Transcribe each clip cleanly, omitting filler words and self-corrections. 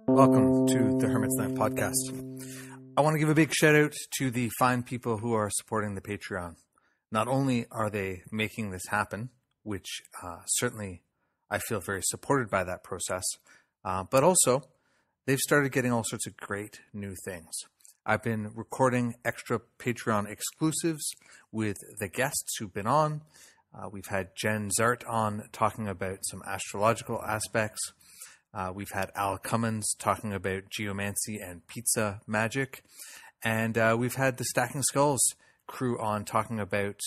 Welcome to the Hermit's podcast. I want to give a big shout out to the fine people who are supporting the Patreon. Not only are they making this happen, which certainly I feel very supported by that process, but also they've started getting all sorts of great new things. I've been recording extra Patreon exclusives with the guests who've been on. We've had Jen Zart on talking about some astrological aspects. We've had Al Cummins talking about geomancy and pizza magic. And we've had the Stacking Skulls crew on talking about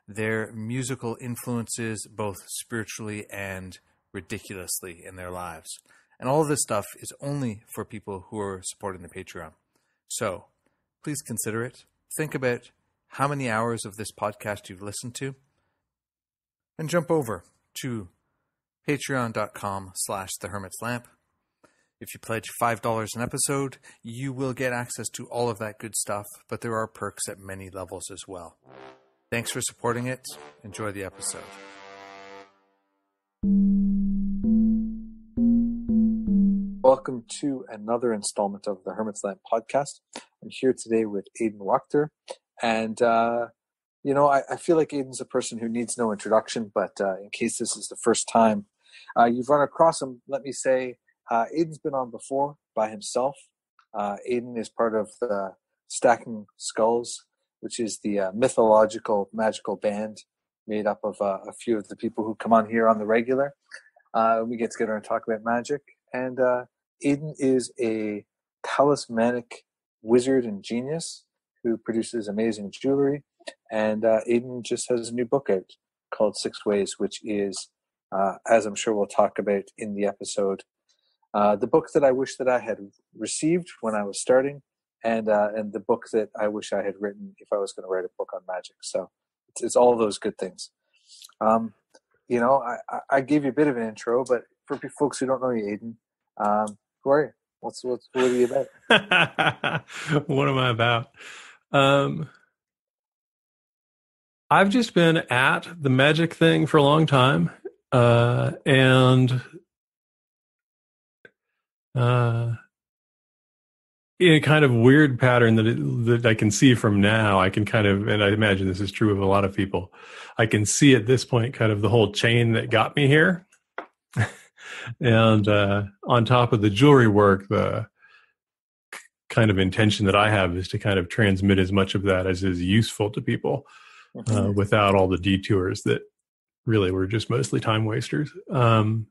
their musical influences, both spiritually and ridiculously in their lives. And all of this stuff is only for people who are supporting the Patreon. So please consider it. Think about how many hours of this podcast you've listened to. And jump over to patreon.com/thehermitslamp. If you pledge $5 an episode, you will get access to all of that good stuff, but there are perks at many levels as well. Thanks for supporting it. Enjoy the episode. Welcome to another installment of the Hermit's Lamp podcast. I'm here today with Aidan Wachter, and I feel like Aidan's a person who needs no introduction, but in case this is the first time you've run across him, let me say Aidan's been on before by himself. Aidan is part of the Stacking Skulls, which is the mythological magical band made up of a few of the people who come on here on the regular. We get together and talk about magic. And Aidan is a talismanic wizard and genius who produces amazing jewelry. And Aidan just has a new book out called 6 Ways, which is, as I'm sure we'll talk about in the episode, the book that I wish that I had received when I was starting, and the book that I wish I had written if I was going to write a book on magic. So it's all those good things. I gave you a bit of an intro, but for folks who don't know you, Aidan, who are you? What are you about? What am I about? I've just been at the magic thing for a long time, and in a kind of weird pattern that I can see from now. I can kind of, and I imagine this is true of a lot of people, I can see at this point kind of the whole chain that got me here. And on top of the jewelry work, the kind of intention that I have is to kind of transmit as much of that as is useful to people. Without all the detours that really were just mostly time wasters. I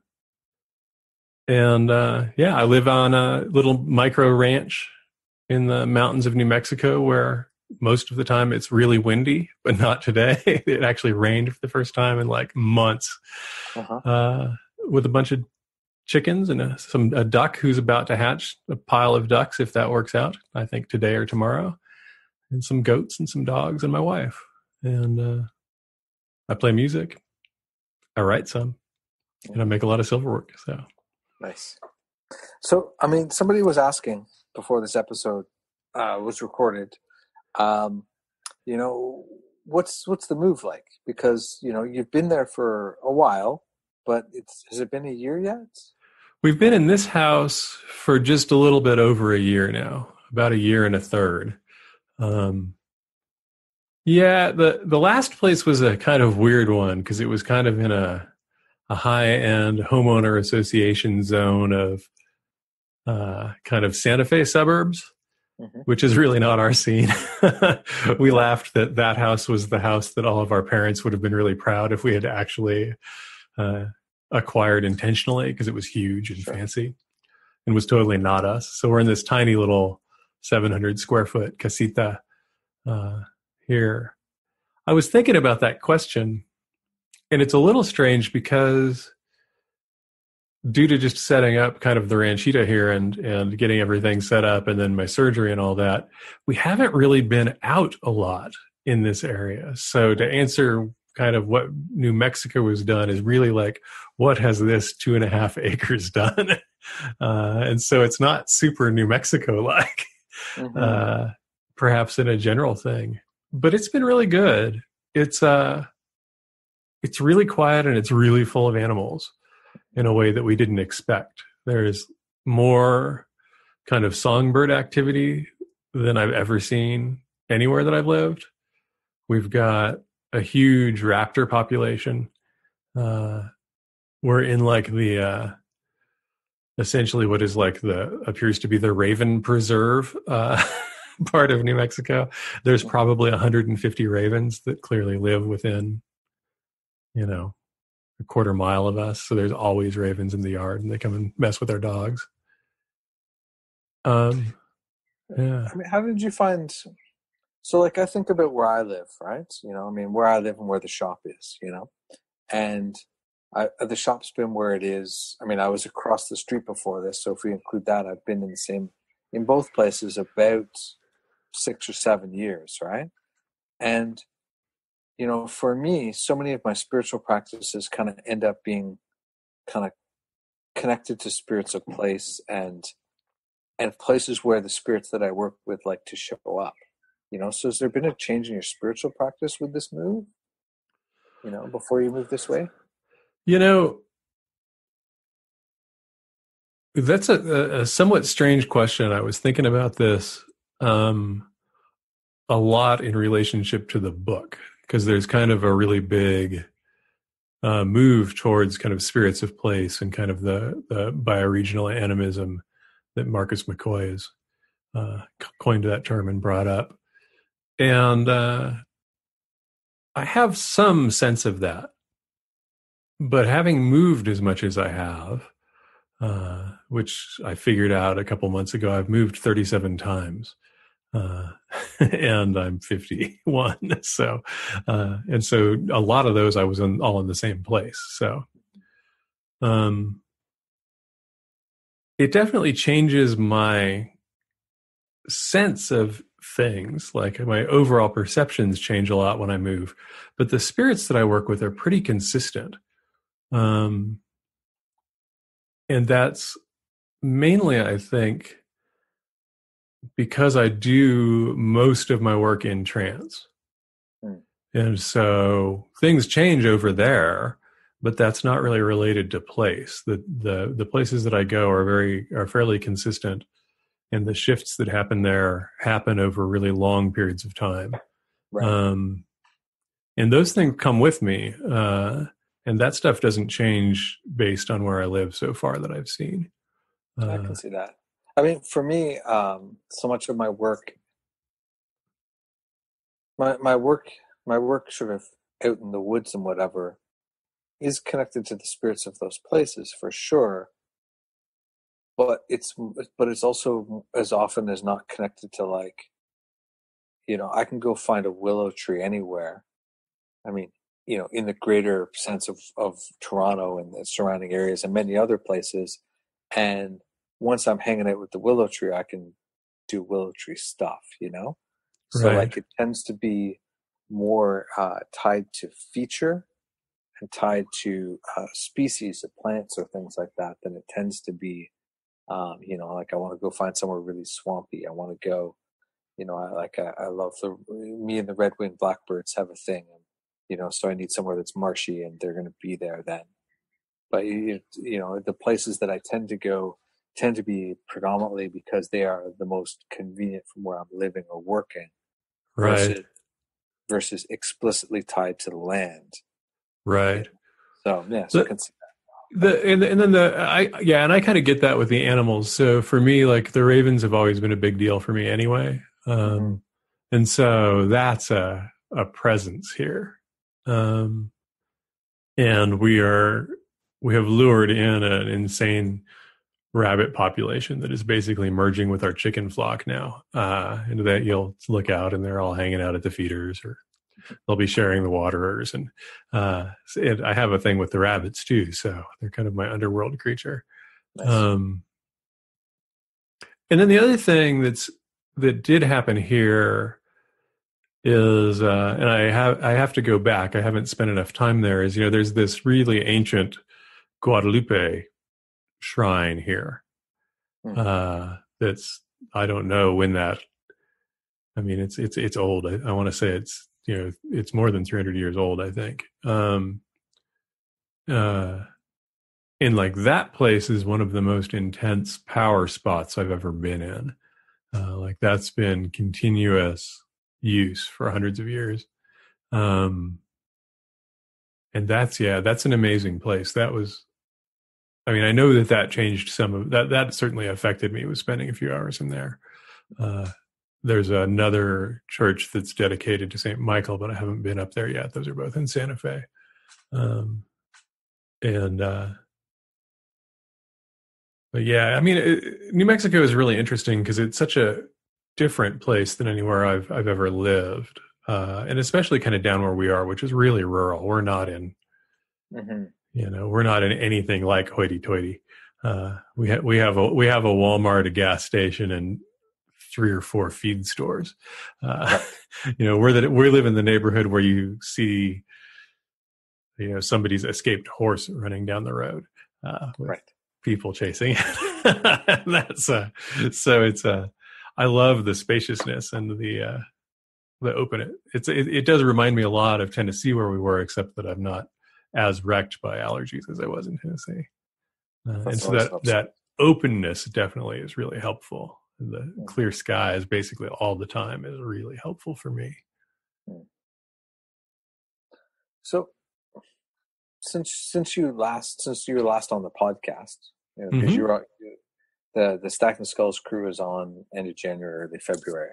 live on a little micro ranch in the mountains of New Mexico where most of the time it's really windy, but not today. It actually rained for the first time in like months, with a bunch of chickens and a duck who's about to hatch, a pile of ducks if that works out, I think today or tomorrow, and some goats and some dogs and my wife. And I play music, I write some, and I make a lot of silverwork. So nice. So, I mean, somebody was asking before this episode was recorded, what's the move like? Because, you've been there for a while, but has it been a year yet? We've been in this house for just a little bit over a year now, about a year and a third. Yeah, the last place was a kind of weird one because it was kind of in a high-end homeowner association zone of kind of Santa Fe suburbs, which is really not our scene. We laughed that house was the house that all of our parents would have been really proud if we had actually acquired intentionally because it was huge and fancy and was totally not us. So we're in this tiny little 700 square foot casita here. I was thinking about that question, and it's a little strange because due to just setting up kind of the ranchita here and getting everything set up and then my surgery and all that, we haven't really been out a lot in this area. So to answer kind of what New Mexico has done is really like, what has this 2.5 acres done? And so it's not super New Mexico like, perhaps in a general thing, but it's been really good. It's really quiet and it's really full of animals in a way that we didn't expect. There's more kind of songbird activity than I've ever seen anywhere that I've lived. We've got a huge raptor population. We're in like the essentially what is like appears to be the Raven Preserve part of New Mexico. There's probably 150 ravens that clearly live within, a quarter mile of us. So there's always ravens in the yard and they come and mess with our dogs. Yeah. I mean, how did you find, so like I think about where I live, right? Where I live and where the shop is, and the shop's been where it is. I mean, I was across the street before this. So if we include that, I've been in both places about 6 or 7 years. Right. And, for me, so many of my spiritual practices kind of end up being kind of connected to spirits of place and places where the spirits that I work with like to show up, So has there been a change in your spiritual practice with this move, before you moved this way? That's a somewhat strange question. I was thinking about this a lot in relationship to the book, because there's kind of a really big move towards kind of spirits of place and kind of the bioregional animism that Marcus McCoy has coined that term and brought up. And I have some sense of that. But having moved as much as I have, which I figured out a couple months ago, I've moved 37 times. And I'm 51. So, and so a lot of those I was all in the same place. So, it definitely changes my sense of things. Like my overall perceptions change a lot when I move, but the spirits that I work with are pretty consistent. And that's mainly, I think, because I do most of my work in trance. And so things change over there, but that's not really related to place. The places that I go are fairly consistent, and the shifts that happen there happen over really long periods of time. Right. And those things come with me, and that stuff doesn't change based on where I live so far that I've seen. I can see that. I mean, for me, so much of my work, my work sort of out in the woods and whatever is connected to the spirits of those places for sure. But it's also as often as not connected to like, I can go find a willow tree anywhere. I mean, in the greater sense of Toronto and the surrounding areas and many other places. And once I'm hanging out with the willow tree, I can do willow tree stuff, So right. Like it tends to be more tied to feature and tied to species of plants or things like that than it tends to be, like I want to go find somewhere really swampy. I want to go, I love me and the red-winged blackbirds have a thing, and, so I need somewhere that's marshy and they're going to be there then. But, the places that I tend to go tend to be predominantly because they are the most convenient from where I'm living or working, right? Versus explicitly tied to the land, right? So yeah, so I can see that. And I kind of get that with the animals. So for me, like the ravens have always been a big deal for me anyway, and so that's a presence here, and we have lured in an insane rabbit population that is basically merging with our chicken flock now. And that you'll look out and they're all hanging out at the feeders or they'll be sharing the waterers, and I have a thing with the rabbits too, so they're kind of my underworld creature. Nice. And then the other thing that did happen here is, and I have to go back. I haven't spent enough time there. Is, there's this really ancient Guadalupe shrine here. That's, I don't know when that. I mean, it's old. I want to say it's more than 300 years old, I think. And like that place is one of the most intense power spots I've ever been in. Like that's been continuous use for hundreds of years. And that's an amazing place. That was, I mean, I know that changed some of that. That certainly affected me, was spending a few hours in there. There's another church that's dedicated to St. Michael, but I haven't been up there yet. Those are both in Santa Fe. But yeah, I mean, New Mexico is really interesting because it's such a different place than anywhere I've ever lived, and especially kind of down where we are, which is really rural. We're not in, we're not in anything like hoity-toity. We have a Walmart, a gas station, and 3 or 4 feed stores. We live in the neighborhood where you see, somebody's escaped horse running down the road. With people chasing it. That's so it's I love the spaciousness and the open. It does remind me a lot of Tennessee where we were, except that I'm not as wrecked by allergies as I was in Tennessee. And so that openness definitely is really helpful. And the clear skies basically all the time is really helpful for me. So since you were last on the podcast, because the Stack and Skulls crew is on end of January, early February.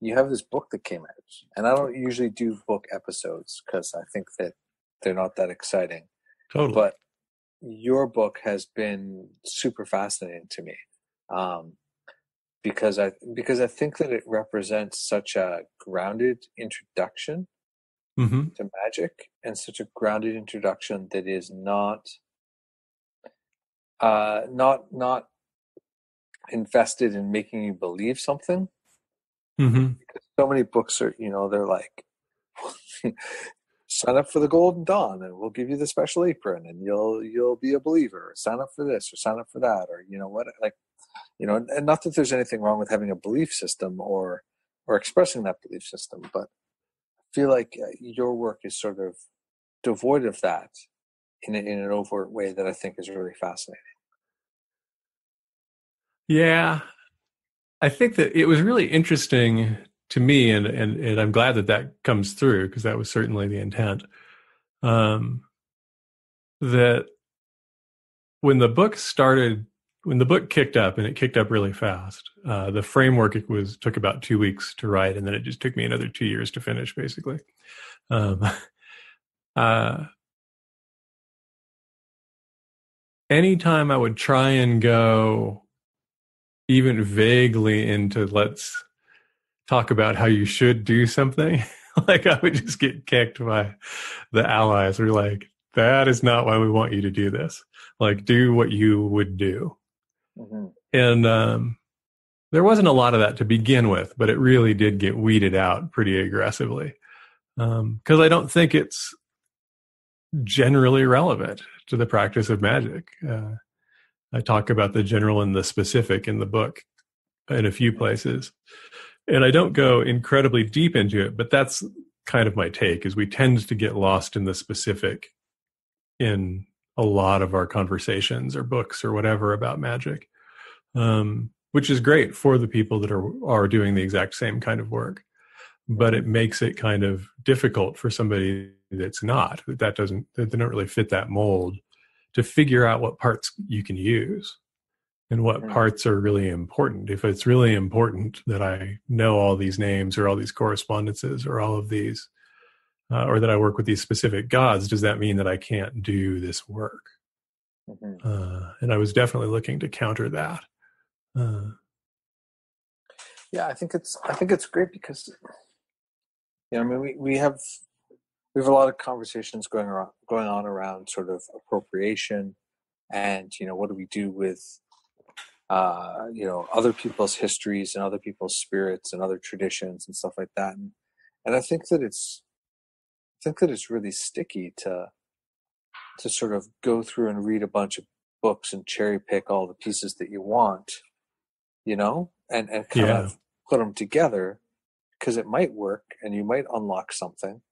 You have this book that came out, and I don't usually do book episodes because I think that they're not that exciting. Totally. But your book has been super fascinating to me, because I think that it represents such a grounded introduction to magic, and such a grounded introduction that is not invested in making you believe something. Because so many books are, they're like, sign up for the Golden Dawn and we'll give you the special apron and you'll be a believer. Sign up for this or sign up for that, or and not that there's anything wrong with having a belief system or expressing that belief system, but I feel like your work is sort of devoid of that in an overt way that I think is really fascinating. Yeah, I think that it was really interesting to me, and I'm glad that comes through, because that was certainly the intent. That when the book kicked up, and it kicked up really fast, the framework took about 2 weeks to write, and then it just took me another 2 years to finish, basically. Anytime I would try and go even vaguely into, let's talk about how you should do something, like I would just get kicked by the allies who were like, that is not why we want you to do this. Like, do what you would do. And there wasn't a lot of that to begin with, but it really did get weeded out pretty aggressively, because I don't think it's generally relevant to the practice of magic. I talk about the general and the specific in the book in a few places, and I don't go incredibly deep into it, but that's kind of my take, is we tend to get lost in the specific in a lot of our conversations or books or whatever about magic, which is great for the people that are doing the exact same kind of work, but it makes it kind of difficult for somebody that's not, that they don't really fit that mold, to figure out what parts you can use and what parts are really important. If it's really important that I know all these names or all these correspondences or all of these, or that I work with these specific gods, does that mean that I can't do this work? And I was definitely looking to counter that. Yeah, I think it's great because I mean, we have a lot of conversations going on around sort of appropriation, and what do we do with other people's histories and other people's spirits and other traditions and stuff like that. And I think that it's really sticky to sort of go through and read a bunch of books and cherry pick all the pieces that you want, and kind Yeah. of put them together, because it might work and you might unlock something,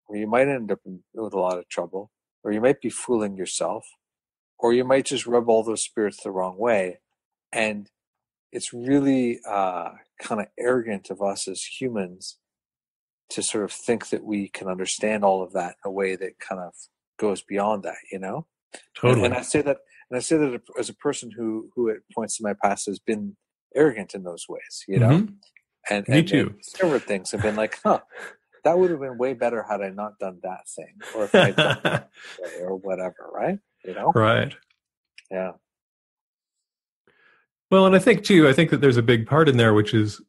or you might end up with a lot of trouble, or you might be fooling yourself, or you might just rub all those spirits the wrong way. And it's really kind of arrogant of us as humans to sort of think that we can understand all of that in a way that kind of goes beyond that, And, Totally. and I say that as a person who at points in my past has been arrogant in those ways, Hmm. and Me and too. discovered things and been like, that would have been way better had I not done that thing, or if I'd done it that way, or whatever, right? Right. Yeah. Well, and I think that there's a big part in there, which is,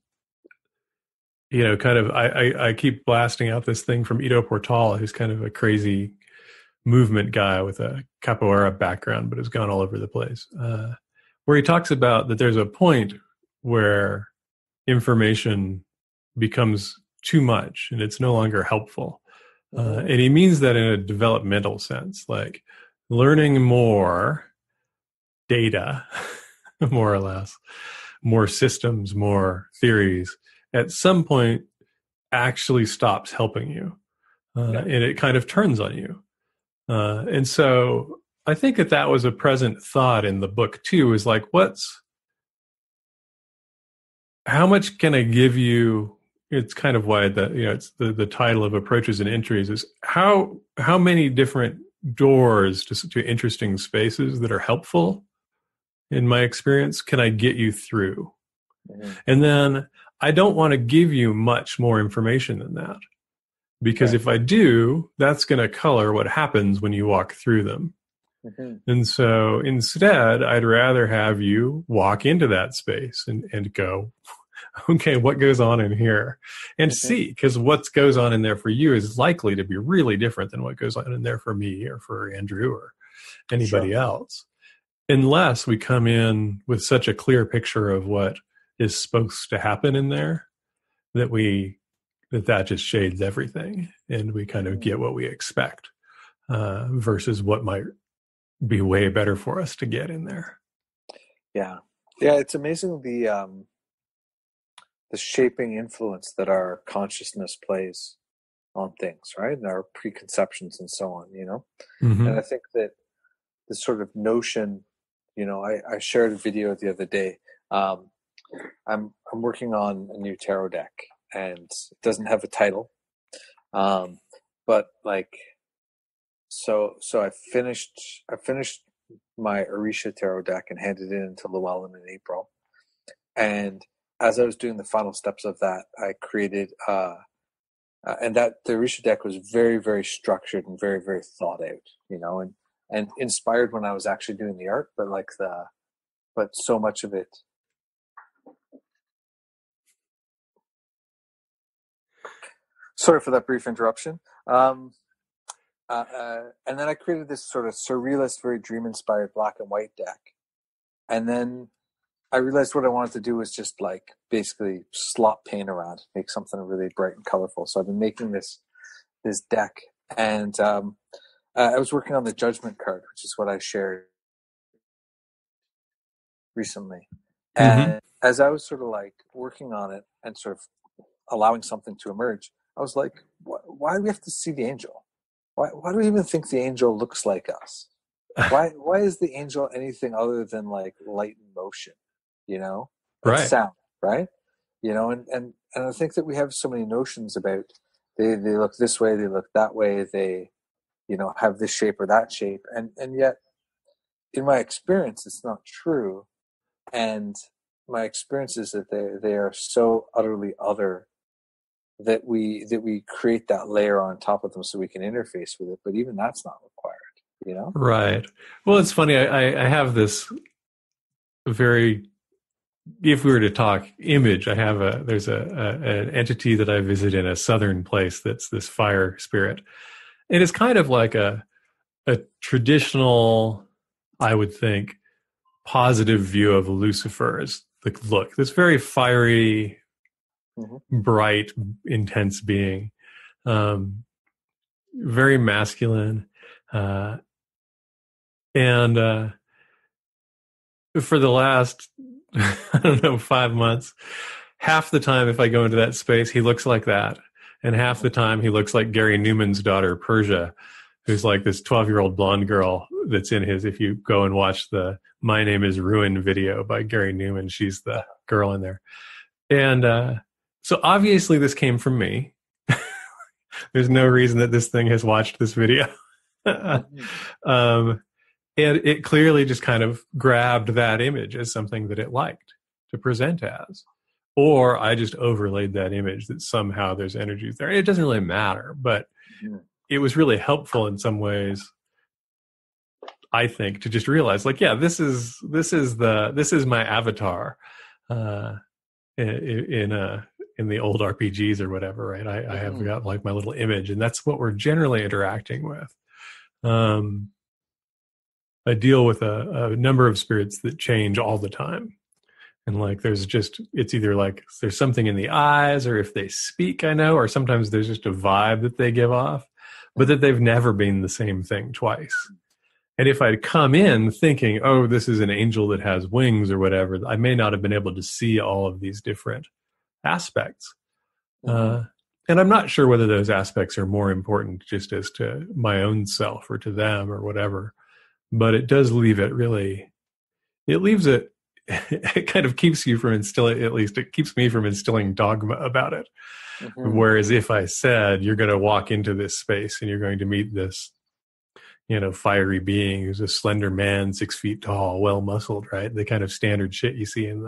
kind of, I keep blasting out this thing from Ido Portal, who's kind of a crazy movement guy with a capoeira background, but has gone all over the place, where he talks about that there's a point where information becomes too much and it's no longer helpful. Mm-hmm. And he means that in a developmental sense, like learning more data, more or less, more systems, more theories, at some point actually stops helping you. Yeah. And it kind of turns on you. And so I think that was a present thought in the book too, is like, how much can I give you? It's kind of why it's the title of Approaches and Entries is how many different doors to interesting spaces that are helpful in my experience can I get you through? Mm-hmm. And then I don't want to give you much more information than that, because Right. if I do, that's going to color what happens when you walk through them. Mm-hmm. And so instead, I'd rather have you walk into that space and go, okay, what goes on in here? And Mm-hmm. see, because what goes on in there for you is likely to be really different than what goes on in there for me or for Andrew or Sure. anybody else. Unless we come in with such a clear picture of what is supposed to happen in there that just shades everything and we kind of Mm-hmm. get what we expect, versus what might be way better for us to get in there. Yeah. Yeah. It's amazing the shaping influence that our consciousness plays on things, right? And our preconceptions and so on, And I Mm-hmm. think that this sort of notion, I shared a video the other day. Um, I'm working on a new tarot deck, and it doesn't have a title. But like, so I finished my Orisha tarot deck and handed it in to Llewellyn in April. And as I was doing the final steps of that, I created and that the Orisha deck was very, very structured and very, very thought out, and inspired when I was actually doing the art, but so much of it. Sorry for that brief interruption. And then I created this sort of surrealist, very dream-inspired black and white deck. And then I realized what I wanted to do was just like basically slop paint around, make something really bright and colorful. So I've been making this deck, and I was working on the Judgment card, which is what I shared recently. Mm-hmm. And as I was sort of like working on it and sort of allowing something to emerge, I was like, why do we have to see the angel? Why do we even think the angel looks like us? Why is the angel anything other than like light and motion, and Right. sound, right? And I think that we have so many notions about they look this way, they look that way, they have this shape or that shape, and yet in my experience it's not true. And my experience is that they are so utterly other that we create that layer on top of them so we can interface with it, but even that's not required. Right. Well, it's funny. I have this very if we were to talk image, there's an entity that I visit in a southern place that's this fire spirit. And it's kind of like a traditional, I would think, positive view of Lucifer as the look. This very fiery, bright, intense being, very masculine, and for the last I don't know 5 months, half the time if I go into that space, he looks like that, and half the time he looks like Gary Newman's daughter Persia, who's like this 12-year-old blonde girl that's in his. If you go and watch the "My Name Is Ruin" video by Gary Newman, she's the girl in there, and so obviously this came from me. There's no reason that this thing has watched this video. And it clearly just kind of grabbed that image as something that it liked to present as. Or I just overlaid that image that somehow there's energies there. It doesn't really matter, but it was really helpful in some ways, I think, to just realize, like, yeah, this is my avatar in the old RPGs or whatever, right? I have got like my little image, and that's what we're generally interacting with. I deal with a number of spirits that change all the time. And like, it's either like there's something in the eyes, or if they speak, I know, or sometimes there's just a vibe that they give off, but that they've never been the same thing twice. And if I'd come in thinking, oh, this is an angel that has wings or whatever, I may not have been able to see all of these different aspects. And I'm not sure whether those aspects are more important just as to my own self or to them or whatever. But it does leave it really, it kind of keeps you from instilling, at least it keeps me from instilling dogma about it. Whereas if I said, you're going to walk into this space and you're going to meet this, fiery being who's a slender man, 6 feet tall, well-muscled, right? The kind of standard shit you see in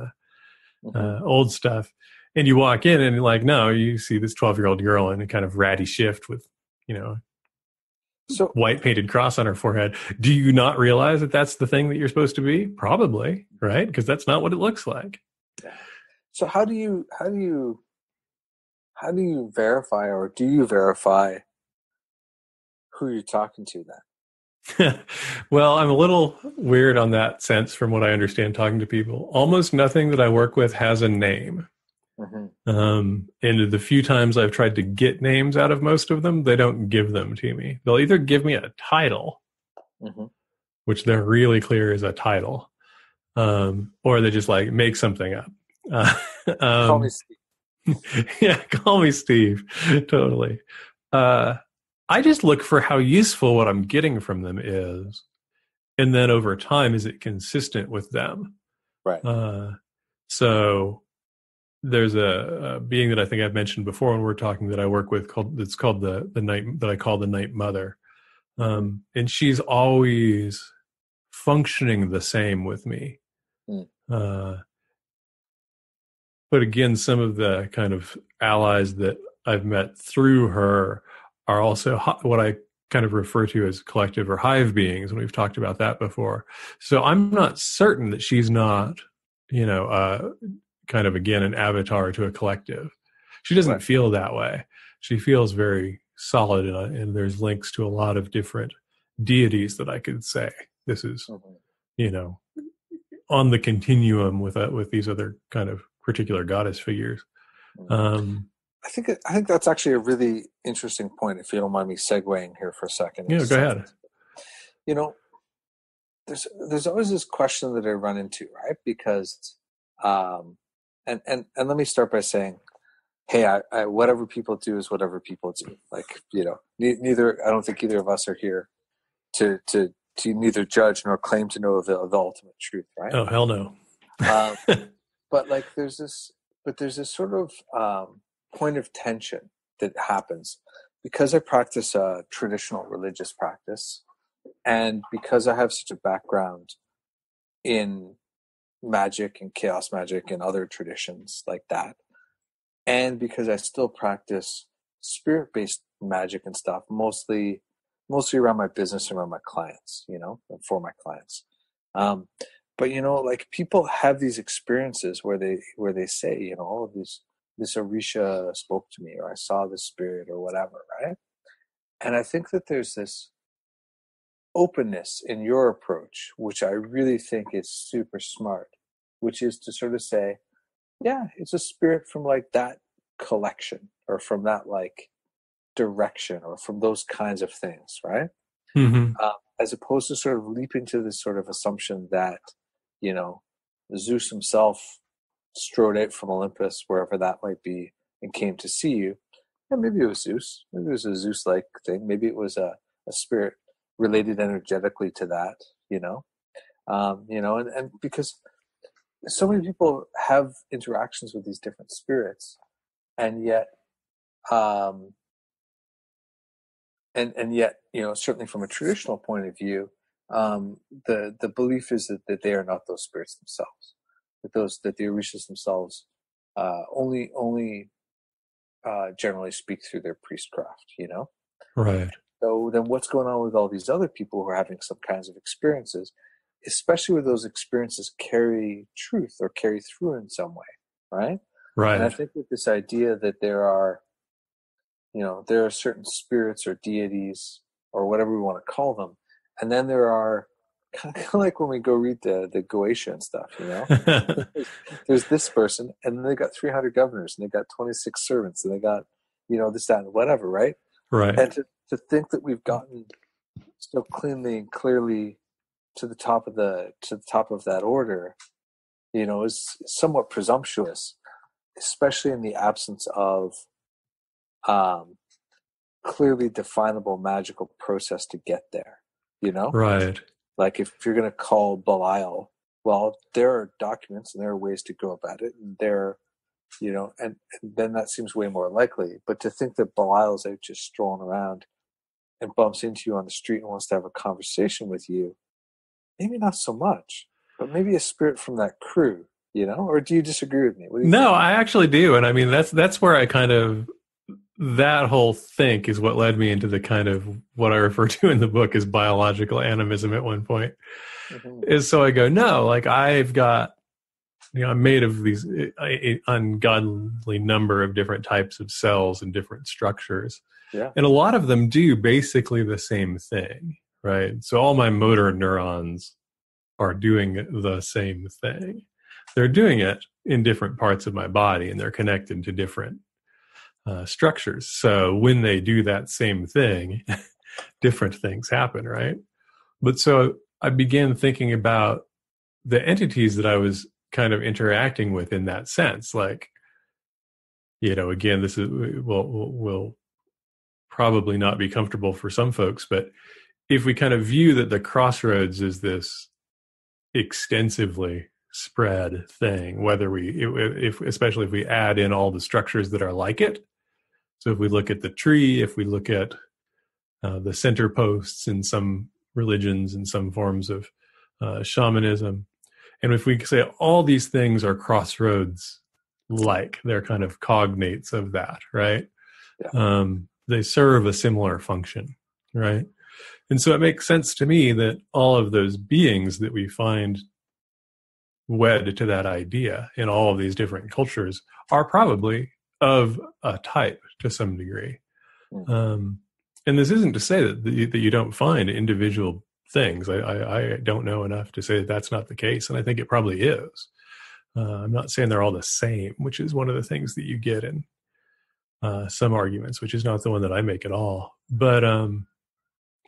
the old stuff. And you walk in and like, no, you see this 12-year-old girl in a kind of ratty shift with, white painted cross on her forehead. Do you not realize that that's the thing that you're supposed to be? Probably, right? Because that's not what it looks like. So how do you verify, or do you verify who you're talking to then? Well, I'm a little weird on that sense from what I understand talking to people. Almost nothing that I work with has a name. And the few times I've tried to get names out of most of them, they don't give them to me. They'll either give me a title, which they're really clear is a title, or they just like make something up. Call me Steve. Yeah, call me Steve. Totally. I just look for how useful what I'm getting from them is. And then over time, is it consistent with them? Right. So there's a being that I think I've mentioned before when we're talking that I work with that's called the night, that I call the Night Mother. And she's always functioning the same with me. But again, some of the kind of allies that I've met through her are also what I kind of refer to as collective or hive beings, and we've talked about that before. So I'm not certain that she's not, kind of, again, an avatar to a collective. She doesn't feel that way. She feels very solid, and there's links to a lot of different deities that I could say this is, on the continuum with these other kind of particular goddess figures. I think that's actually a really interesting point, if you don't mind me segueing here for a second. Yeah, go ahead. There's always this question that I run into, right? Because and let me start by saying, hey, I whatever people do is whatever people do. Like, neither, I don't think either of us are here to neither judge nor claim to know the ultimate truth, right? Oh, hell no. But like, there's this sort of point of tension that happens because I practice a traditional religious practice, and because I have such a background in magic and chaos magic and other traditions like that, and because I still practice spirit-based magic and stuff, mostly around my business and around my clients, and for my clients. But like people have these experiences where they say, all of this Orisha spoke to me, or I saw this spirit, or whatever, right? And I think that there's this openness in your approach, which I really think is super smart, which is to sort of say, yeah, it's a spirit from like that collection, or from that like direction, or from those kinds of things, right? Mm-hmm. As opposed to sort of leaping to this sort of assumption that, you know, Zeus himself strode out from Olympus, wherever that might be, and came to see you. And maybe it was Zeus. Maybe it was a Zeus-like thing. Maybe it was a spirit related energetically to that, and because so many people have interactions with these different spirits, and yet, and yet, certainly from a traditional point of view, the belief is that they are not those spirits themselves, that the Orishas themselves only generally speak through their priestcraft, Right. So then what's going on with all these other people who are having some kinds of experiences, especially where those experiences carry truth or carry through in some way, right? Right. And I think with this idea that there are certain spirits or deities or whatever we want to call them, and then there are kind of like when we go read the Goetia and stuff, there's this person, and then they got 300 governors, and they got 26 servants, and they got, this, that, and whatever, right? Right. And to think that we've gotten so cleanly and clearly to the top of that order, is somewhat presumptuous, especially in the absence of clearly definable magical process to get there. Right. Like if you're going to call Belial, well, there are documents and there are ways to go about it, and and then that seems way more likely. But to think that Belial's out just strolling around and bumps into you on the street and wants to have a conversation with you, maybe not so much, but maybe a spirit from that crew, or do you disagree with me? What do you think? I actually do. And I mean, that's where I kind of, that whole think is what led me into the kind of what I refer to in the book as biological animism at one point. Mm-hmm. Is so I go, no, like I've got, I'm made of these ungodly number of different types of cells and different structures. Yeah. And a lot of them do basically the same thing, right? So all my motor neurons are doing the same thing. They're doing it in different parts of my body, and they're connected to different structures. So when they do that same thing, different things happen, right? But so I began thinking about the entities that I was kind of interacting with in that sense. Like, again, this is will probably not be comfortable for some folks, but if we kind of view that the crossroads is this extensively spread thing, whether especially if we add in all the structures that are like it. So if we look at the tree, if we look at the center posts in some religions and some forms of shamanism, and if we say all these things are crossroads, like they're kind of cognates of that, right? Yeah. They serve a similar function, right? And so it makes sense to me that all of those beings that we find wed to that idea in all of these different cultures are probably of a type to some degree. And this isn't to say that you don't find individual things. I don't know enough to say that that's not the case, and I think it probably is. I'm not saying they're all the same, which is one of the things that you get in some arguments, which is not the one that I make at all. But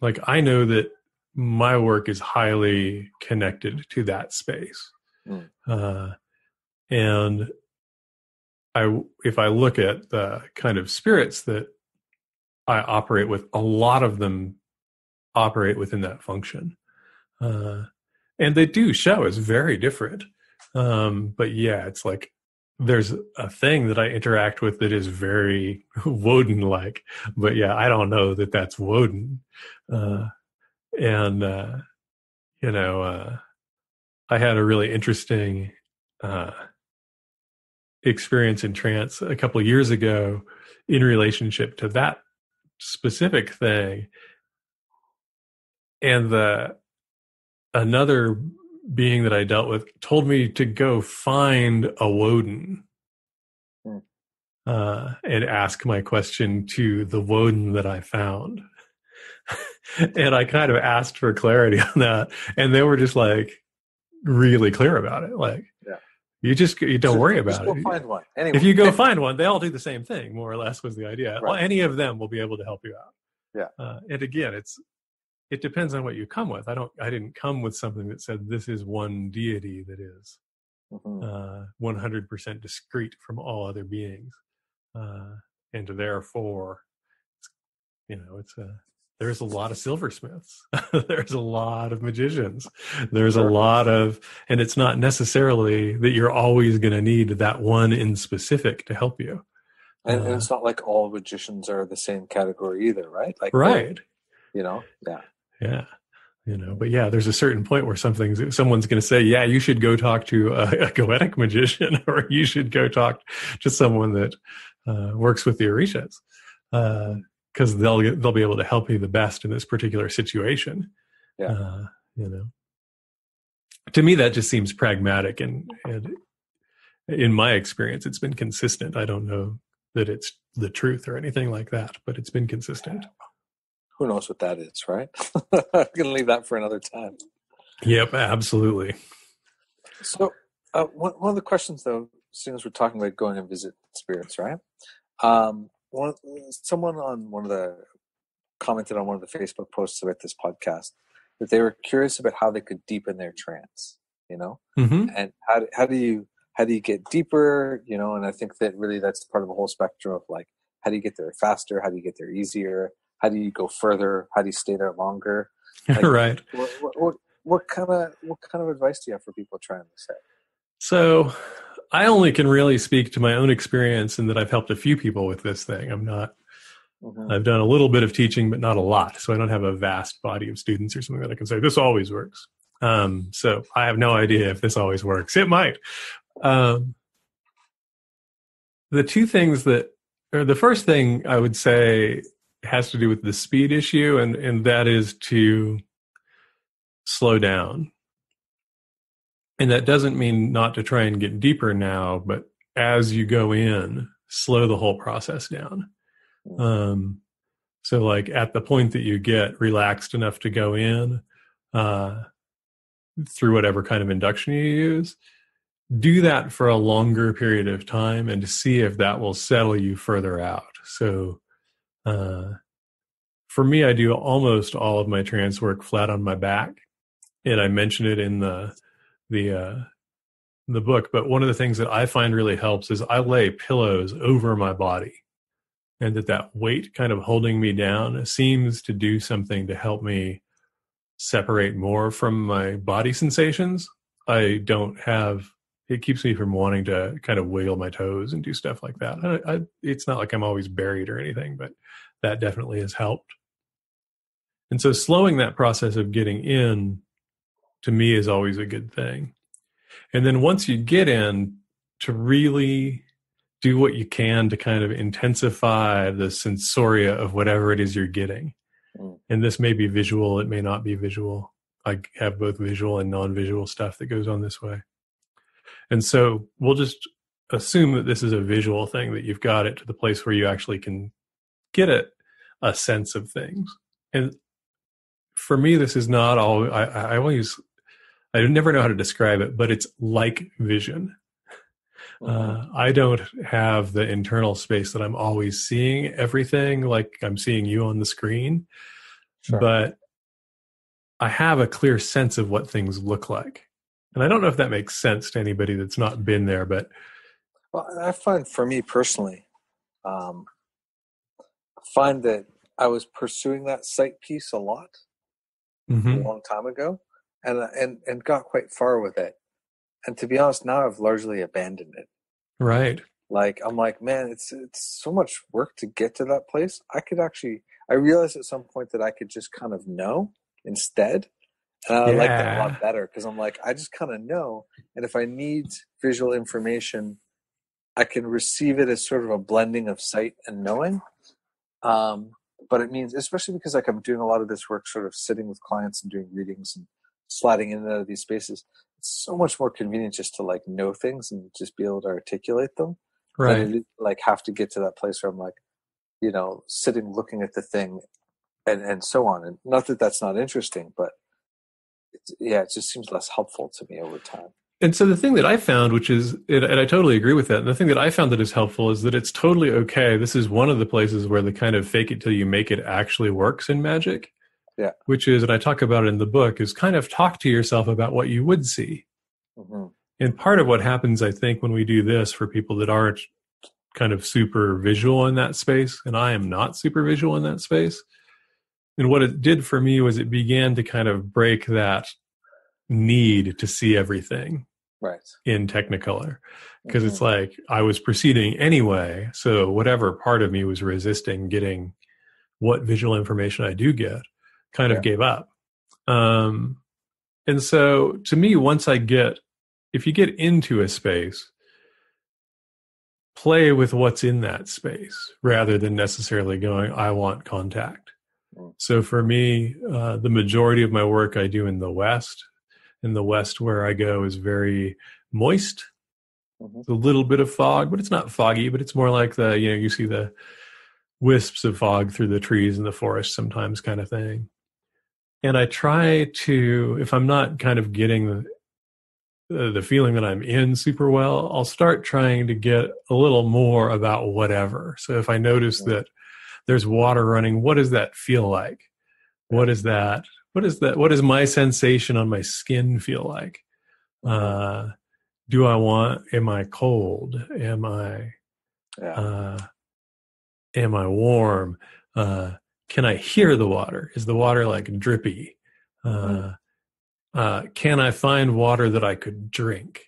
like I know that my work is highly connected to that space. And if I look at the kind of spirits that I operate with, a lot of them operate within that function. And they do show as very different. But yeah, it's like there's a thing that I interact with that is very Woden-like. But yeah, I don't know that that's Woden. I had a really interesting experience in trance a couple of years ago in relationship to that specific thing. And another being that I dealt with told me to go find a Woden and ask my question to the Woden that I found. And I kind of asked for clarity on that, and they were just like really clear about it. Like, you don't worry about it. Just go find one. Anyway. If you go find one, they all do the same thing, more or less was the idea. Right. Well, any of them will be able to help you out. Yeah. And again, it depends on what you come with. I didn't come with something that said this is one deity that is 100% discrete from all other beings. And therefore, there's a lot of silversmiths. There's a lot of magicians. There's a lot of, and it's not necessarily that you're always going to need that one in specific to help you. And it's not like all magicians are the same category either, right? Like, right. Yeah. But yeah, there's a certain point where someone's going to say, yeah, you should go talk to a goetic magician, or you should go talk to someone that works with the orishas. Because they'll be able to help you the best in this particular situation. Yeah. To me, that just seems pragmatic, and in my experience, it's been consistent. I don't know that it's the truth or anything like that, but it's been consistent. Who knows what that is, right? I'm going to leave that for another time. Yep, absolutely. So one of the questions, though, since we're talking about going and visit spirits, right? Someone commented on one of the Facebook posts about this podcast that they were curious about how they could deepen their trance, and how do you get deeper, and I think that really that's part of the whole spectrum of like, how do you get there faster? How do you get there easier? How do you go further? How do you stay there longer? Like, right. What kind of advice do you have for people trying this out? So I only can really speak to my own experience, and that I've helped a few people with this thing. I've done a little bit of teaching, but not a lot. So I don't have a vast body of students or something that I can say, this always works. So I have no idea if this always works. It might. The two things the first thing I would say has to do with the speed issue, and that is to slow down. And that doesn't mean not to try and get deeper now, but as you go in, slow the whole process down. So like at the point that you get relaxed enough to go in, through whatever kind of induction you use, do that for a longer period of time and to see if that will settle you further out. So, for me, I do almost all of my trance work flat on my back, and I mentioned it in the book. But one of the things that I find really helps is I lay pillows over my body, and that weight kind of holding me down seems to do something to help me separate more from my body sensations. It keeps me from wanting to kind of wiggle my toes and do stuff like that. It's not like I'm always buried or anything, but that definitely has helped. And so slowing that process of getting in, to me, is always a good thing. And then once you get in, to really do what you can to kind of intensify the sensoria of whatever it is you're getting. And this may be visual, it may not be visual. I have both visual and non-visual stuff that goes on this way. And so we'll just assume that this is a visual thing, that you've got it to the place where you actually can get a sense of things. And for me, this is not all, I never know how to describe it, but it's like vision. I don't have the internal space that I'm always seeing everything like I'm seeing you on the screen, but I have a clear sense of what things look like. And I don't know if that makes sense to anybody that's not been there, but. Well, I find for me personally, I find that I was pursuing that sight piece a lot a long time ago, and got quite far with it. And to be honest, now I've largely abandoned it. Right. Like, I'm like, man, it's so much work to get to that place. I realized at some point that I could just kind of know instead. And I like that a lot better, because I'm like, I just kind of know. And if I need visual information, I can receive it as sort of a blending of sight and knowing. But it means, especially because like I'm doing a lot of this work sort of sitting with clients and doing readings and sliding in and out of these spaces, it's so much more convenient just to like know things and just be able to articulate them. Right. Than it is, like have to get to that place where I'm like, sitting looking at the thing and so on. And not that that's not interesting, but it just seems less helpful to me over time. And so the thing that I found, and I totally agree with that, and the thing that I found that is helpful is that it's totally okay. This is one of the places where the kind of fake it till you make it actually works in magic. Yeah. Which is, and I talk about it in the book, is kind of talk to yourself about what you would see. Mm-hmm. And part of what happens, I think, when we do this for people that aren't kind of super visual in that space, and I am not super visual in that space, and what it did for me was it began to kind of break that need to see everything in Technicolor, because it's like I was proceeding anyway, so whatever part of me was resisting getting what visual information I do get kind of gave up. And so to me, if you get into a space, play with what's in that space rather than necessarily going, I want contact. So for me, the majority of my work I do in the West. In the West where I go is very moist. It's a little bit of fog, but it's not foggy, but it's more like you see the wisps of fog through the trees in the forest sometimes kind of thing. And I try to, if I'm not kind of getting the feeling that I'm in super well, I'll start trying to get a little more about whatever. So if I notice that there's water running, what does that feel like? What is that? What does my sensation on my skin feel like? Am I cold? Am I warm? Can I hear the water? Is the water like drippy? Can I find water that I could drink?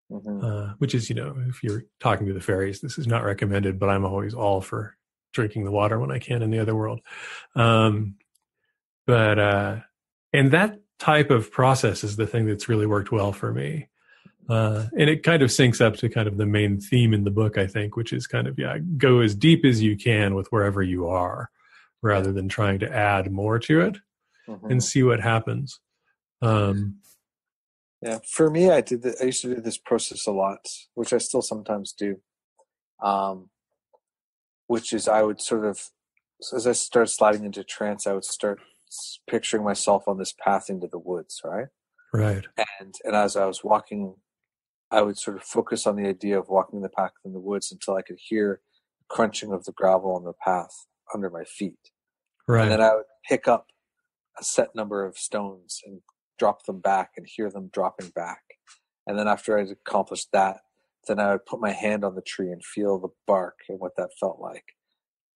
Which is, if you're talking to the fairies, this is not recommended, but I'm always all for drinking the water when I can in the other world. And that type of process is the thing that's really worked well for me. And it kind of syncs up to kind of the main theme in the book, I think, which is kind of, go as deep as you can with wherever you are, rather than trying to add more to it and see what happens. For me, I used to do this process a lot, which I still sometimes do. Which is I would sort of, as I started sliding into trance, I would start picturing myself on this path into the woods, right? Right. And as I was walking, I would sort of focus on the idea of walking the path in the woods until I could hear the crunching of the gravel on the path under my feet. Right. And then I would pick up a set number of stones and drop them back and hear them dropping back. And then after I'd accomplished that, then I would put my hand on the tree and feel the bark and what that felt like.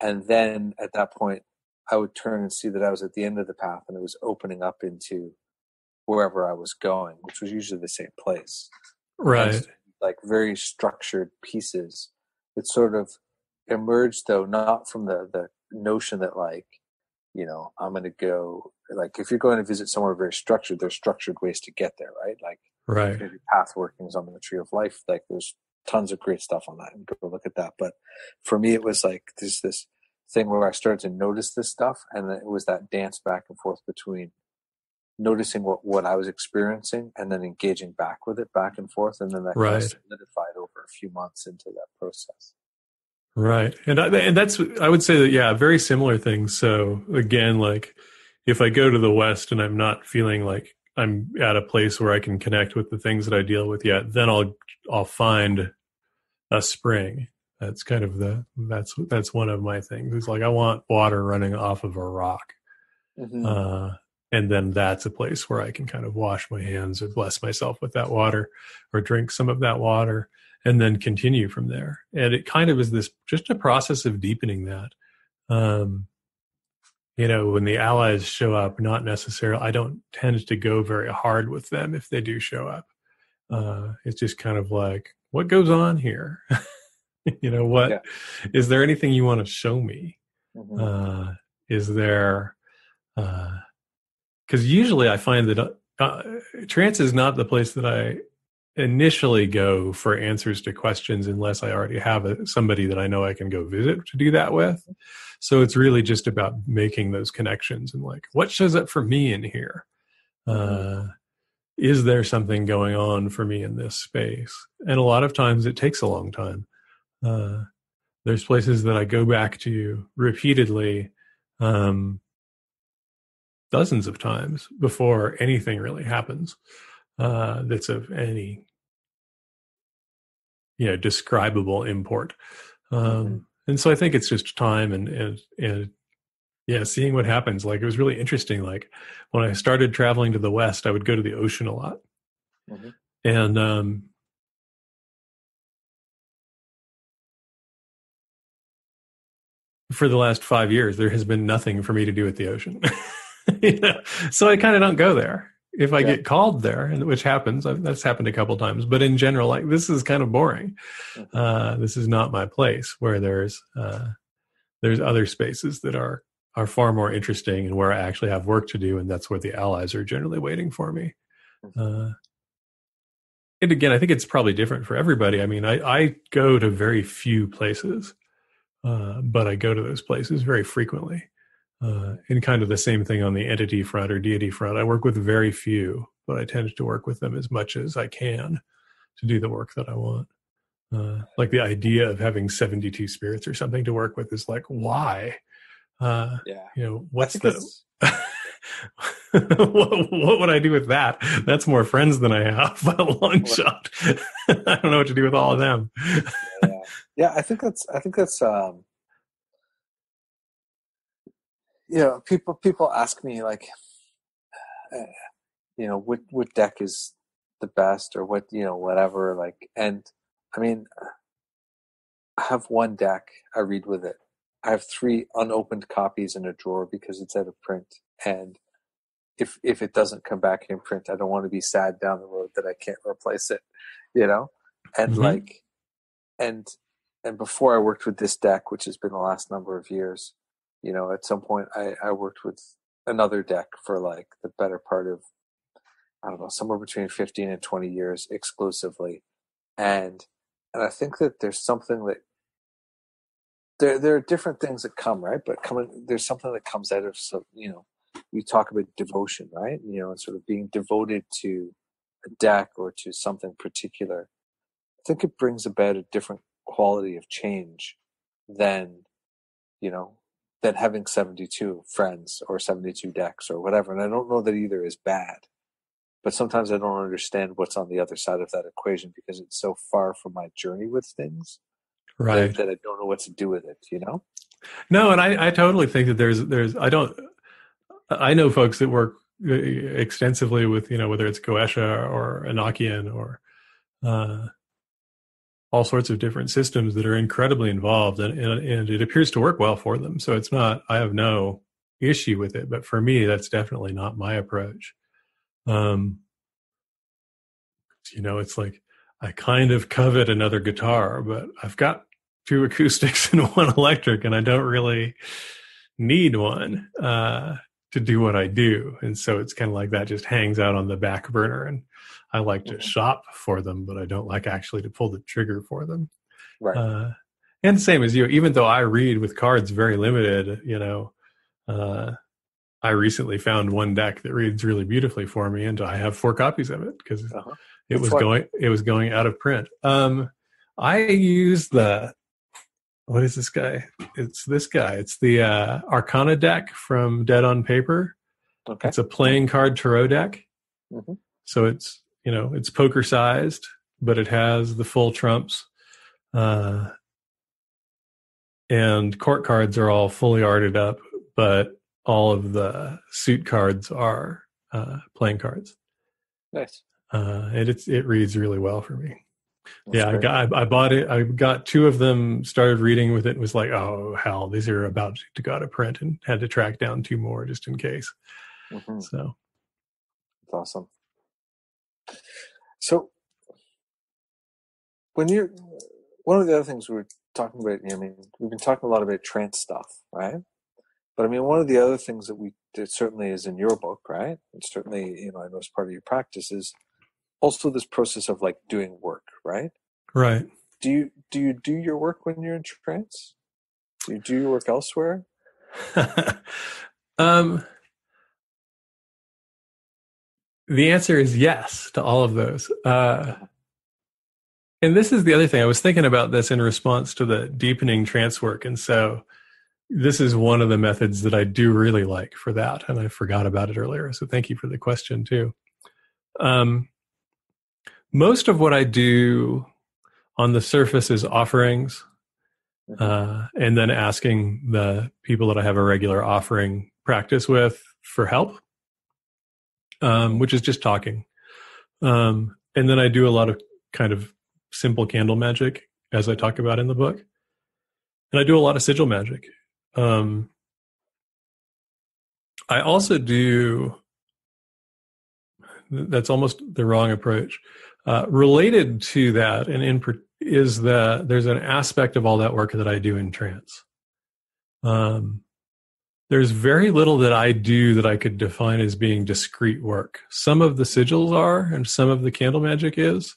And then at that point, I would turn and see that I was at the end of the path and it was opening up into wherever I was going, which was usually the same place. Right. And like very structured pieces that sort of emerged, though, not from the notion that like, I'm going to go, like if you're going to visit somewhere very structured, there's structured ways to get there, right? Like maybe path workings on the Tree of Life. Like there's tons of great stuff on that and go look at that. But for me, it was like there's this thing where I started to notice this stuff, and then it was that dance back and forth between noticing what I was experiencing and then engaging back with it back and forth, and then that kind of solidified over a few months into that process. Right. And that's, I would say that, very similar things. So again, like if I go to the West and I'm not feeling like I'm at a place where I can connect with the things that I deal with yet, then I'll find a spring. That's kind of that's one of my things. It's like I want water running off of a rock. And then that's a place where I can kind of wash my hands or bless myself with that water or drink some of that water and then continue from there. And it kind of is just a process of deepening that. When the allies show up, not necessarily, I don't tend to go very hard with them if they do show up. It's just kind of like, what goes on here? Is there anything you want to show me? Is there, because usually I find that trance is not the place that I initially go for answers to questions unless I already have somebody that I know I can go visit to do that with. So it's really just about making those connections and like, what shows up for me in here? is there something going on for me in this space? And a lot of times it takes a long time. There's places that I go back to repeatedly, dozens of times before anything really happens, that's of any, describable import. And so I think it's just time and yeah, seeing what happens. Like, it was really interesting. Like, when I started traveling to the West, I would go to the ocean a lot. And for the last 5 years, there has been nothing for me to do at the ocean. So I kind of don't go there. If I get called there, and which happens, that's happened a couple times. But in general, like, this is kind of boring. This is not my place. Where there's other spaces that are far more interesting, and where I actually have work to do, and that's where the allies are generally waiting for me. And again, I think it's probably different for everybody. I mean, I go to very few places, but I go to those places very frequently. And kind of the same thing on the entity front or deity front. I work with very few, but I tend to work with them as much as I can to do the work that I want. Like, the idea of having 72 spirits or something to work with is like, why? What's the what would I do with that? That's more friends than I have by a long shot. I don't know what to do with all of them. I think that's people ask me, like, what deck is the best, or what, whatever, like, and I mean, I have one deck, I read with it. I have 3 unopened copies in a drawer because it's out of print. And if it doesn't come back in print, I don't want to be sad down the road that I can't replace it, And like, and before I worked with this deck, which has been the last number of years, at some point I worked with another deck for like the better part of, I don't know, somewhere between 15 and 20 years exclusively. And I think that there's something that there are different things that come, right? But there's something that comes out of, so, we talk about devotion, right? And sort of being devoted to a deck or to something particular. I think it brings about a different quality of change than having 72 friends or 72 decks or whatever. And I don't know that either is bad, but sometimes I don't understand what's on the other side of that equation because it's so far from my journey with things, right, that I don't know what to do with it, No, and I totally think that I know folks that work extensively with, whether it's Goetia or Enochian or all sorts of different systems that are incredibly involved, and it appears to work well for them. So it's not, I have no issue with it, but for me, that's definitely not my approach. It's like, I kind of covet another guitar, but I've got 2 acoustics and 1 electric, and I don't really need one to do what I do. And so it's kind of like that just hangs out on the back burner, and I like to shop for them, but I don't like actually to pull the trigger for them. Right. And same as you, even though I read with cards very limited, I recently found one deck that reads really beautifully for me, and I have 4 copies of it because it was going out of print. I use what is this guy? It's this guy. It's the Arcana deck from Dead on Paper. Okay. It's a playing card tarot deck. So it's, it's poker sized, but it has the full trumps. And court cards are all fully arted up, but all of the suit cards are playing cards. Nice. And it reads really well for me. That's I bought it. I got 2 of them, started reading with it, and was like, oh, hell, these are about to go out of print, and had to track down 2 more just in case. So that's awesome. So one of the other things we were talking about, we've been talking a lot about trance stuff, right? But one of the other things that certainly is in your book, right? And certainly, I know as part of your practice is also this process of like doing work, right? Right. Do you do your work when you're in trance? Do you do your work elsewhere? The answer is yes to all of those. And this is the other thing. I was thinking about this in response to the deepening trance work. And so this is one of the methods that I do really like for that. And I forgot about it earlier. So thank you for the question too. Most of what I do on the surface is offerings, and then asking the people that I have a regular offering practice with for help, which is just talking. And then I do a lot of kind of simple candle magic, as I talk about in the book. And I do a lot of sigil magic. I also do, that's almost the wrong approach. Related to that, and is that there's an aspect of all that work that I do in trance. There's very little that I do that I could define as being discrete work. Some of the sigils are, and some of the candle magic is,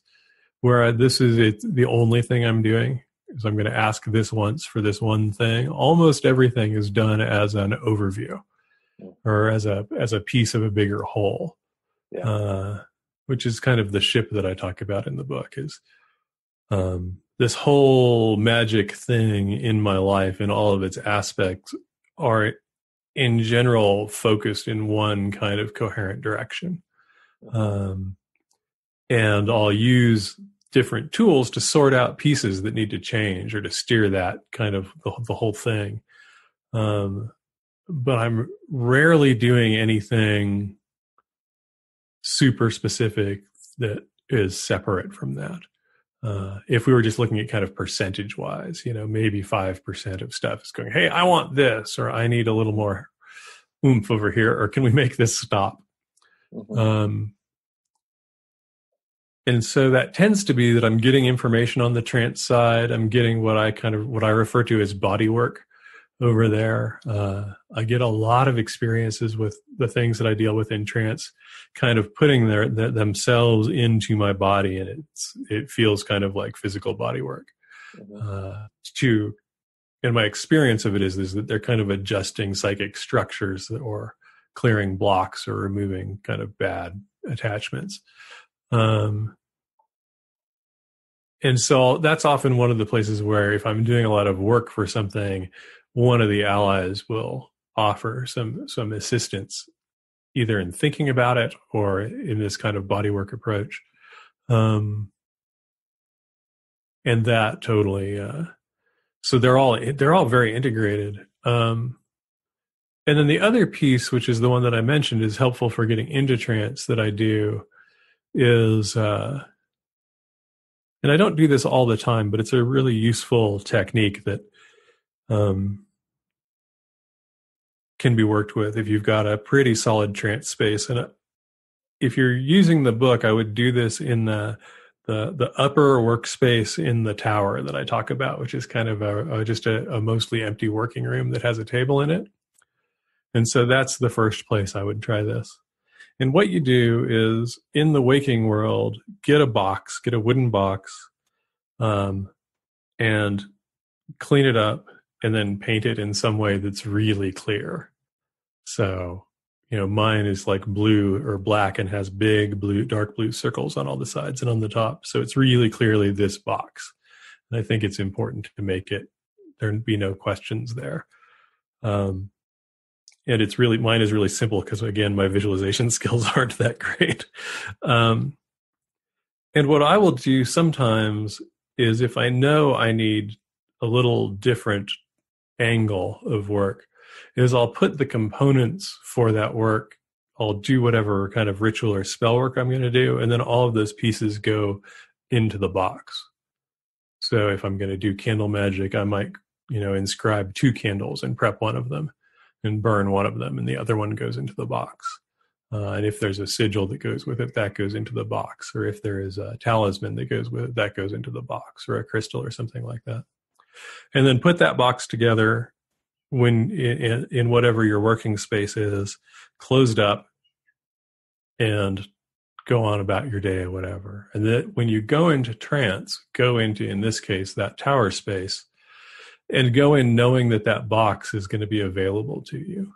where this is the only thing I'm doing. Is I'm going to ask this once for this one thing. Almost everything is done as an overview, or as a piece of a bigger whole. Yeah. Which is kind of the ship that I talk about in the book, is this whole magic thing in my life and all of its aspects are in general focused in one kind of coherent direction. And I'll use different tools to sort out pieces that need to change or to steer that kind of the whole thing. But I'm rarely doing anything super specific that is separate from that. If we were just looking at kind of percentage wise, maybe 5% of stuff is going, hey, I want this, or I need a little more oomph over here, or can we make this stop? And so that tends to be that I'm getting information on the trance side. I'm getting what I refer to as body work over there. I get a lot of experiences with the things that I deal with in trance, kind of putting themselves into my body, and it feels kind of like physical body work. And my experience of it is that they're kind of adjusting psychic structures or clearing blocks or removing kind of bad attachments. And so that's often one of the places where if I'm doing a lot of work for something, one of the allies will offer some assistance, either in thinking about it or in this kind of bodywork approach. And that totally, so they're all very integrated. And then the other piece, which is the one that I mentioned is helpful for getting into trance that I do is, and I don't do this all the time, but it's a really useful technique that can be worked with if you've got a pretty solid trance space. And if you're using the book, I would do this in the upper workspace in the tower that I talk about, which is kind of just a mostly empty working room that has a table in it. And so that's the first place I would try this. And what you do is, in the waking world, get a wooden box, and clean it up, and then paint it in some way that's really clear. So, mine is like blue or black and has big dark blue circles on all the sides and on the top. So it's really clearly this box. And I think it's important to make there be no questions there. And mine is really simple because, again, my visualization skills aren't that great. And what I will do sometimes is, if I know I need a little different angle of work, is I'll put the components for that work. I'll do whatever kind of ritual or spell work I'm going to do, and then all of those pieces go into the box. So if I'm going to do candle magic, I might, inscribe 2 candles and prep one of them and burn one of them, and the other one goes into the box. And if there's a sigil that goes with it, that goes into the box. Or if there is a talisman that goes with it, that goes into the box, or a crystal or something like that. And then put that box together when in whatever your working space is, closed up, and go on about your day or whatever. And then when you go into trance, go into, in this case, that tower space, and go in knowing that box is going to be available to you.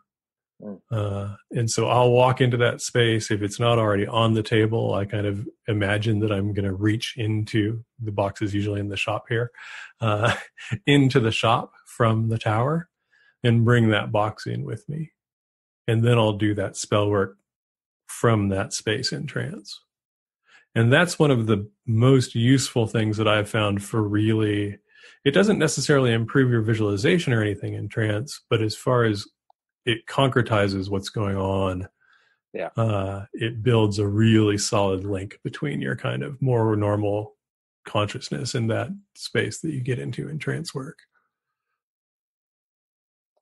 And so I'll walk into that space. If it's not already on the table, I kind of imagine that I'm going to reach into the boxes, usually in the shop here, into the shop from the tower and bring that box in with me. And then I'll do that spell work from that space in trance. And that's one of the most useful things that I've found for really, it doesn't necessarily improve your visualization or anything in trance, but as far as it concretizes what's going on, it builds a really solid link between your kind of more normal consciousness and that space that you get into in trance work.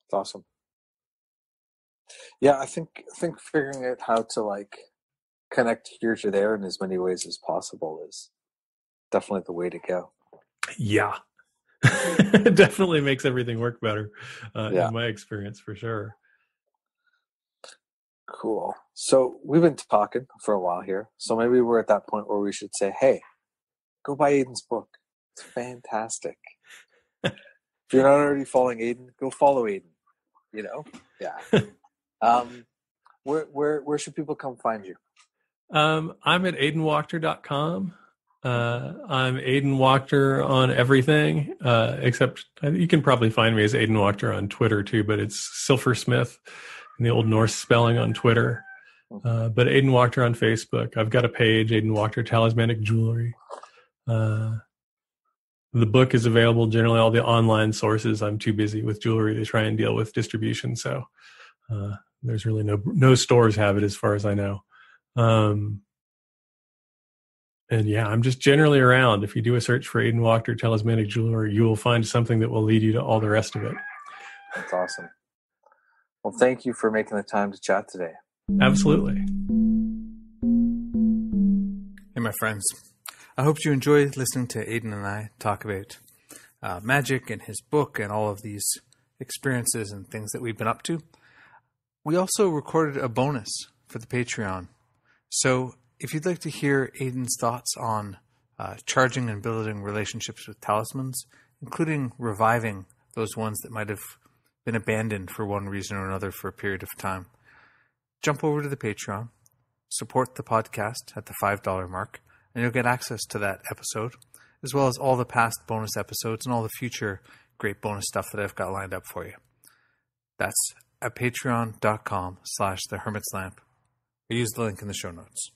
It's awesome. Yeah, I think figuring out how to like connect here to there in as many ways as possible is definitely the way to go. Yeah. It definitely makes everything work better, in my experience, for sure. Cool. So we've been talking for a while here. So maybe we're at that point where we should say, hey, go buy Aidan's book. It's fantastic. If you're not already following Aidan, go follow Aidan. You know? Yeah. Where should people come find you? I'm at aidanwachter.com. I'm Aidan Wachter on everything, except you can probably find me as Aidan Wachter on Twitter too, but it's Silversmith in the Old Norse spelling on Twitter. But Aidan Wachter on Facebook. I've got a page, Aidan Wachter Talismanic Jewelry. The book is available generally all the online sources. I'm too busy with jewelry to try and deal with distribution, so there's really no stores have it as far as I know. And yeah, I'm just generally around. If you do a search for Aidan Wachter Talismanic Jewelry, you will find something that will lead you to all the rest of it. That's awesome. Well, thank you for making the time to chat today. Absolutely. Hey, my friends. I hope you enjoyed listening to Aidan and I talk about magic and his book and all of these experiences and things that we've been up to. We also recorded a bonus for the Patreon. So if you'd like to hear Aidan's thoughts on charging and building relationships with talismans, including reviving those ones that might have been abandoned for one reason or another for a period of time, jump over to the Patreon, support the podcast at the $5 mark, and you'll get access to that episode, as well as all the past bonus episodes and all the future great bonus stuff that I've got lined up for you. That's at patreon.com/thehermitslamp. I use the link in the show notes.